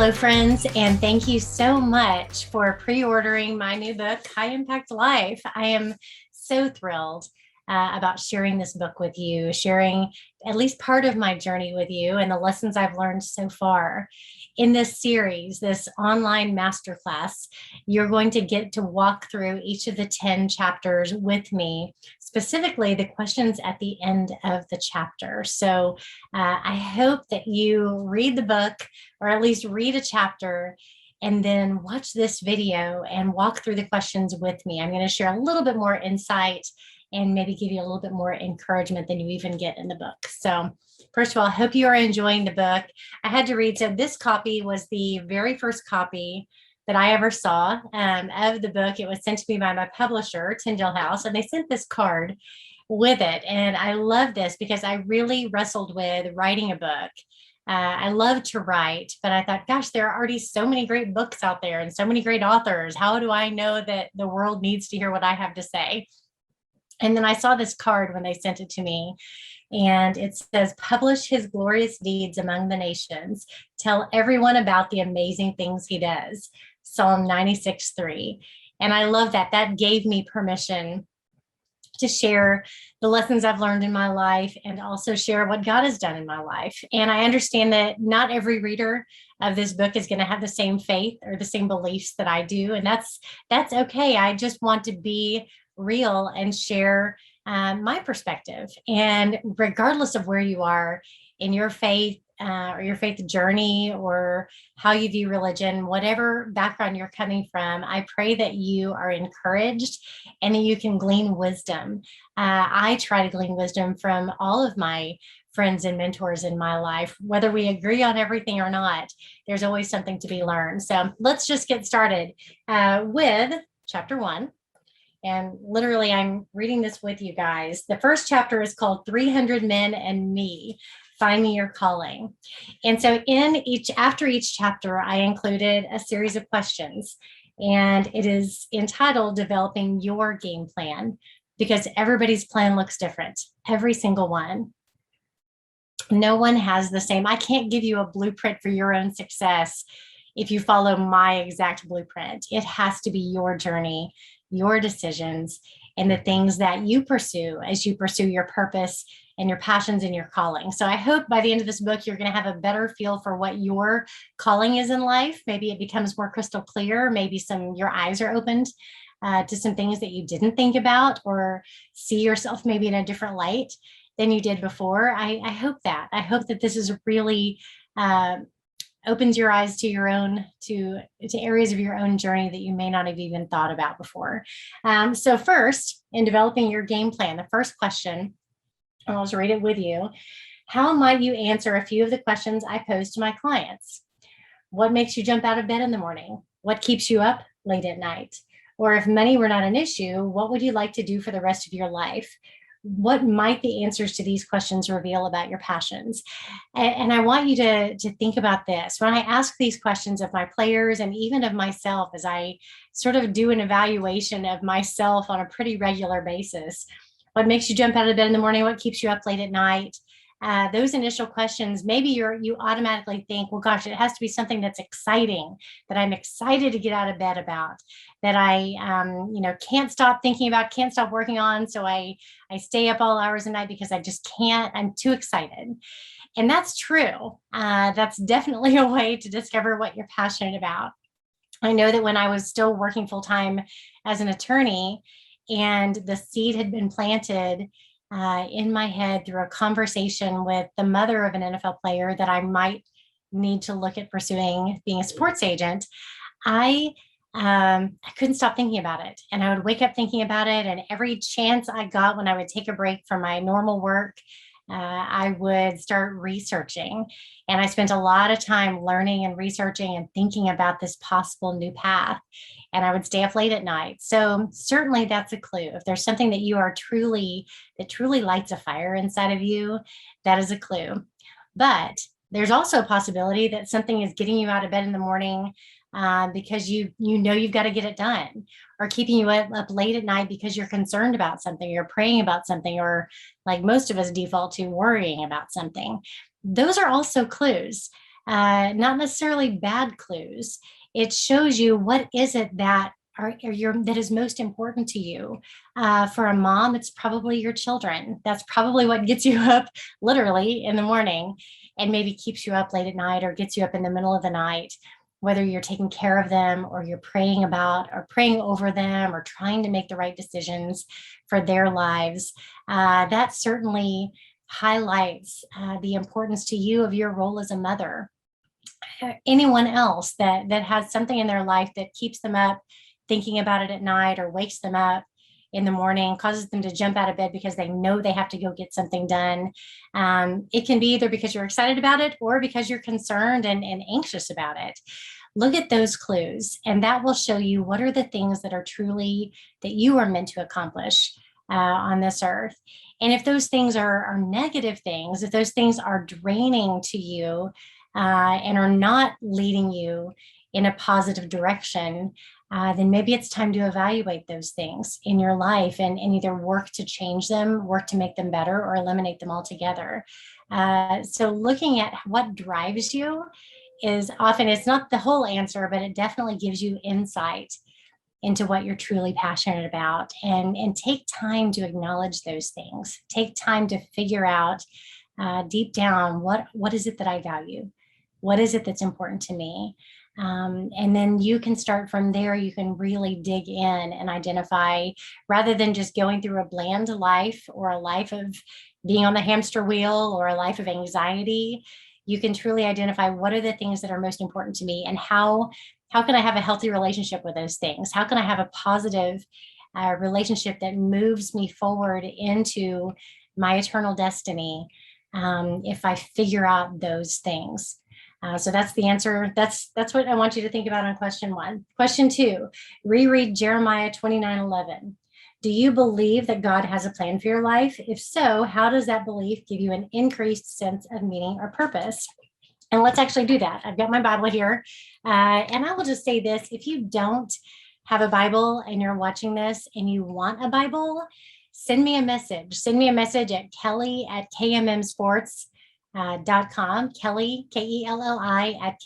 Hello, friends, and thank you so much for pre-ordering my new book, High Impact Life. I am so thrilled about sharing this book with you, sharing at least part of my journey with you and the lessons I've learned so far. In this series, this online masterclass, you're going to get to walk through each of the 10 chapters with me, specifically the questions at the end of the chapter. So I hope that you read the book, or at least read a chapter, and then watch this video and walk through the questions with me. I'm going to share a little bit more insight and maybe give you a little bit more encouragement than you even get in the book. So first of all, I hope you are enjoying the book. I had to read, so this copy was the very first copy that I ever saw of the book. It was sent to me by my publisher, Tyndale House, and they sent this card with it. And I love this because I really wrestled with writing a book. I love to write, but I thought, gosh, there are already so many great books out there and so many great authors. How do I know that the world needs to hear what I have to say? And then I saw this card when they sent it to me, and it says, publish his glorious deeds among the nations. Tell everyone about the amazing things he does. Psalm 96:3. And I love that. That gave me permission to share the lessons I've learned in my life and also share what God has done in my life. And I understand that not every reader of this book is going to have the same faith or the same beliefs that I do. And that's okay. I just want to be real and share my perspective. And regardless of where you are in your faith, or your faith journey, or how you view religion, whatever background you're coming from, I pray that you are encouraged and that you can glean wisdom. I try to glean wisdom from all of my friends and mentors in my life. Whether we agree on everything or not, there's always something to be learned. So let's just get started with chapter 1. And literally, I'm reading this with you guys. The first chapter is called 300 Men and Me, Finding Your Calling. And so after each chapter, I included a series of questions, and it is entitled Developing Your Game Plan, because everybody's plan looks different, every single one. No one has the same. I can't give you a blueprint for your own success if you follow my exact blueprint. It has to be your journey, your decisions, and the things that you pursue as you pursue your purpose and your passions and your calling. So I hope by the end of this book, you're going to have a better feel for what your calling is in life. Maybe it becomes more crystal clear. Maybe your eyes are opened to some things that you didn't think about, or see yourself maybe in a different light than you did before. I hope that. I hope that this is really opens your eyes to your own, to areas of your own journey that you may not have even thought about before. So first, in developing your game plan, the first question, I'll just read it with you. How might you answer a few of the questions I pose to my clients? What makes you jump out of bed in the morning? What keeps you up late at night? Or if money were not an issue, what would you like to do for the rest of your life? What might the answers to these questions reveal about your passions? And I want you to think about this. When I ask these questions of my players and even of myself, as I sort of do an evaluation of myself on a pretty regular basis, what makes you jump out of bed in the morning? What keeps you up late at night? Those initial questions, maybe you automatically think, well, gosh, it has to be something that's exciting, that I'm excited to get out of bed about, that I, can't stop thinking about, can't stop working on. So I stay up all hours of the night because I just can't, I'm too excited. And that's true. That's definitely a way to discover what you're passionate about. I know that when I was still working full-time as an attorney, and the seed had been planted in my head through a conversation with the mother of an NFL player that I might need to look at pursuing being a sports agent, I couldn't stop thinking about it. And I would wake up thinking about it. And every chance I got when I would take a break from my normal work, I would start researching. And I spent a lot of time learning and researching and thinking about this possible new path. And I would stay up late at night. So certainly that's a clue. If there's something that that truly lights a fire inside of you, that is a clue. But there's also a possibility that something is getting you out of bed in the morning because you know you've got to get it done, or keeping you up late at night because you're concerned about something, you're praying about something, or like most of us default to, worrying about something. Those are also clues. not necessarily bad clues. It shows you what is it that that is most important to you. For a mom, it's probably your children. That's probably what gets you up literally in the morning and maybe keeps you up late at night or gets you up in the middle of the night, whether you're taking care of them or you're praying about or praying over them or trying to make the right decisions for their lives. That certainly highlights the importance to you of your role as a mother. Anyone else that has something in their life that keeps them up thinking about it at night or wakes them up in the morning, causes them to jump out of bed because they know they have to go get something done. It can be either because you're excited about it or because you're concerned and anxious about it. Look at those clues, and that will show you what are the things that are truly that you are meant to accomplish on this earth. And if those things are negative things, if those things are draining to you and are not leading you in a positive direction, then maybe it's time to evaluate those things in your life and either work to change them, work to make them better, or eliminate them altogether. So looking at what drives you is often, it's not the whole answer, but it definitely gives you insight into what you're truly passionate about, and take time to acknowledge those things. Take time to figure out deep down, what is it that I value? What is it that's important to me? And then you can start from there. You can really dig in and identify, rather than just going through a bland life or a life of being on the hamster wheel or a life of anxiety. You can truly identify what are the things that are most important to me, and how can I have a healthy relationship with those things? How can I have a positive relationship that moves me forward into my eternal destiny if I figure out those things? So that's the answer. That's what I want you to think about on question 1. Question 2, reread Jeremiah 29:11. Do you believe that God has a plan for your life? If so, how does that belief give you an increased sense of meaning or purpose? And let's actually do that. I've got my Bible here. And I will just say this: if you don't have a Bible and you're watching this and you want a Bible, send me a message. Send me a message at kelly@kmmsports.com, Kelly, Kelli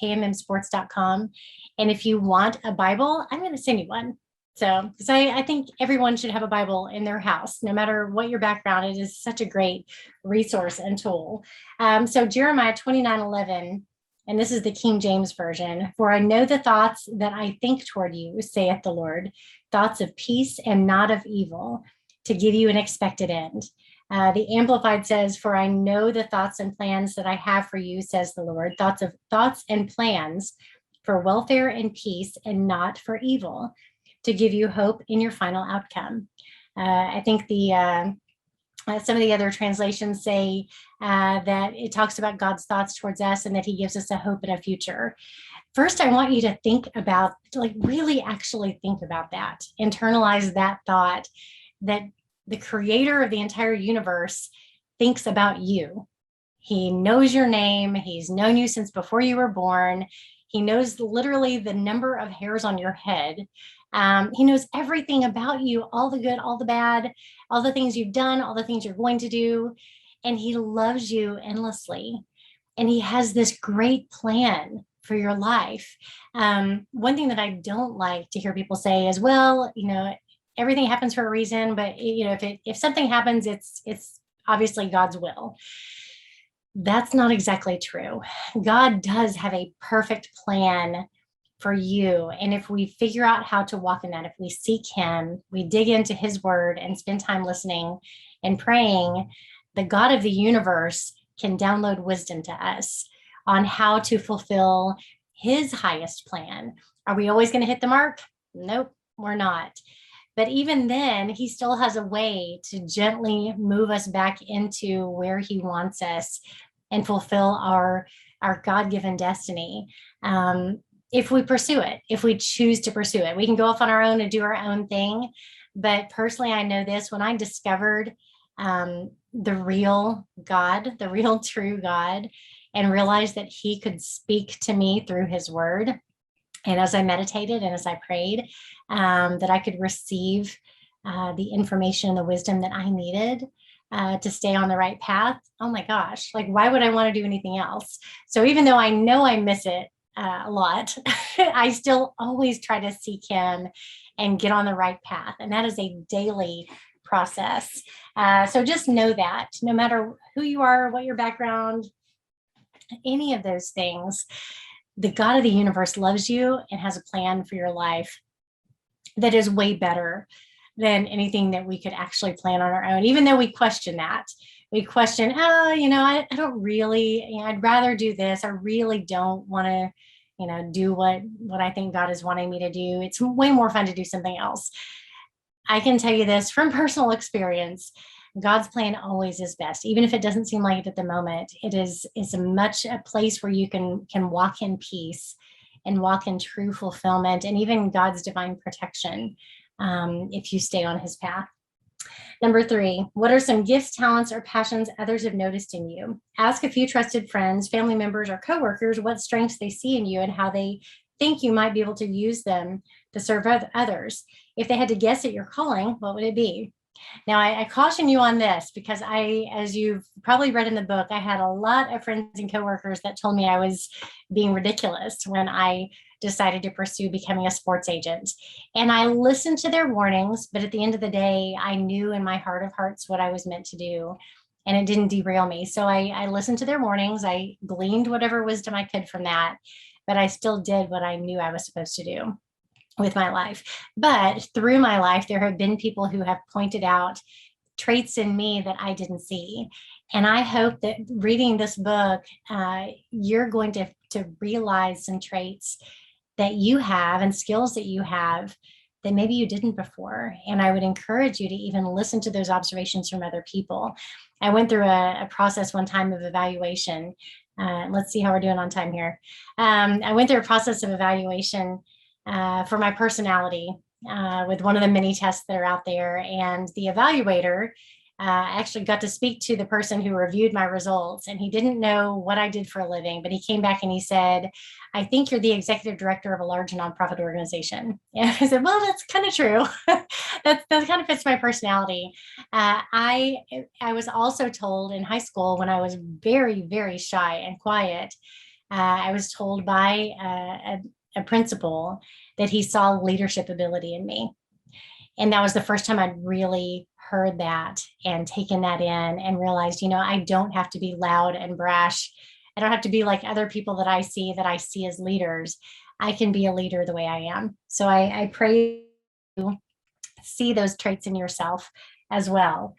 @kmmsports.com. And if you want a Bible, I'm going to send you one. So, because I think everyone should have a Bible in their house, no matter what your background. It is such a great resource and tool. So Jeremiah 29:11, and this is the King James Version. For I know the thoughts that I think toward you, saith the Lord, thoughts of peace and not of evil, to give you an expected end. The Amplified says, for I know the thoughts and plans that I have for you, says the Lord, thoughts and plans for welfare and peace and not for evil, to give you hope in your final outcome. I think some of the other translations say that it talks about God's thoughts towards us and that he gives us a hope and a future. First, I want you to think about, really actually think about that. Internalize that thought that the creator of the entire universe thinks about you. He knows your name. He's known you since before you were born. He knows literally the number of hairs on your head. He knows everything about you, all the good, all the bad, all the things you've done, all the things you're going to do. And he loves you endlessly. And he has this great plan for your life. One thing that I don't like to hear people say is, well, everything happens for a reason, but if something happens, it's obviously God's will. That's not exactly true. God does have a perfect plan for you. And if we figure out how to walk in that, if we seek him, we dig into his word and spend time listening and praying, the God of the universe can download wisdom to us on how to fulfill his highest plan. Are we always going to hit the mark? Nope, we're not. But even then, he still has a way to gently move us back into where he wants us and fulfill our God-given destiny. If we pursue it, if we choose to pursue it. We can go off on our own and do our own thing. But personally, I know this: when I discovered the real God, the real true God, and realized that he could speak to me through his word, and as I meditated and as I prayed, that I could receive the information and the wisdom that I needed, to stay on the right path, oh my gosh, like why would I want to do anything else? So even though I know I miss it a lot, I still always try to seek Him and get on the right path. And that is a daily process. So just know that no matter who you are, what your background, any of those things, the God of the universe loves you and has a plan for your life that is way better than anything that we could actually plan on our own. Even though we question that, we question, oh, I don't really, I'd rather do this. I really don't want to, do what I think God is wanting me to do. It's way more fun to do something else. I can tell you this from personal experience. God's plan always is best, even if it doesn't seem like it at the moment. It's a place where you can walk in peace and walk in true fulfillment and even God's divine protection if you stay on His path. Number 3, what are some gifts, talents, or passions others have noticed in you? Ask a few trusted friends, family members, or coworkers what strengths they see in you and how they think you might be able to use them to serve others. If they had to guess at your calling, what would it be? Now, I caution you on this because as you've probably read in the book, I had a lot of friends and coworkers that told me I was being ridiculous when I decided to pursue becoming a sports agent. And I listened to their warnings, but at the end of the day, I knew in my heart of hearts what I was meant to do, and it didn't derail me. So I listened to their warnings. I gleaned whatever wisdom I could from that, but I still did what I knew I was supposed to do with my life. But through my life, there have been people who have pointed out traits in me that I didn't see. And I hope that reading this book, you're going to realize some traits that you have and skills that you have that maybe you didn't before. And I would encourage you to even listen to those observations from other people. I went through a process one time of evaluation. Let's see how we're doing on time here. I went through a process of evaluation for my personality with one of the many tests that are out there. And the evaluator actually got to speak to the person who reviewed my results. And he didn't know what I did for a living, but he came back and he said, I think you're the executive director of a large nonprofit organization. And I said, well, that's kind of true. that kind of fits my personality. I was also told in high school when I was very, very shy and quiet, I was told by a principal that he saw leadership ability in me. And that was the first time I'd really heard that and taken that in and realized, I don't have to be loud and brash. I don't have to be like other people that I see as leaders. I can be a leader the way I am. So I pray you see those traits in yourself as well.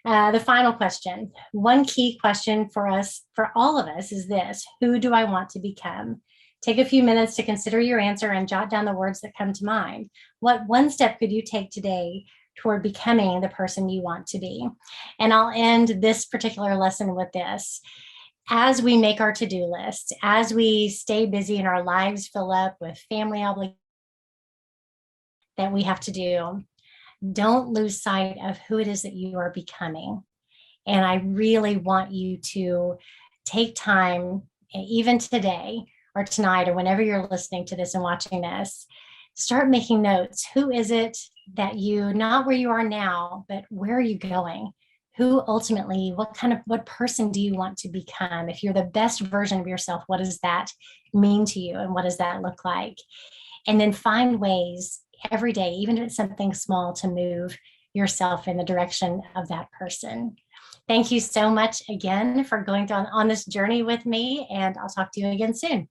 The final question, one key question for all of us is this: who do I want to become? Take a few minutes to consider your answer and jot down the words that come to mind. What one step could you take today toward becoming the person you want to be? And I'll end this particular lesson with this. As we make our to-do list, as we stay busy and our lives fill up with family obligations that we have to do, don't lose sight of who it is that you are becoming. And I really want you to take time, even today, or tonight, or whenever you're listening to this and watching this, start making notes. Who is it that not where you are now, but where are you going? Who ultimately, what person do you want to become? If you're the best version of yourself, what does that mean to you? And what does that look like? And then find ways every day, even if it's something small, to move yourself in the direction of that person. Thank you so much again for going on this journey with me, and I'll talk to you again soon.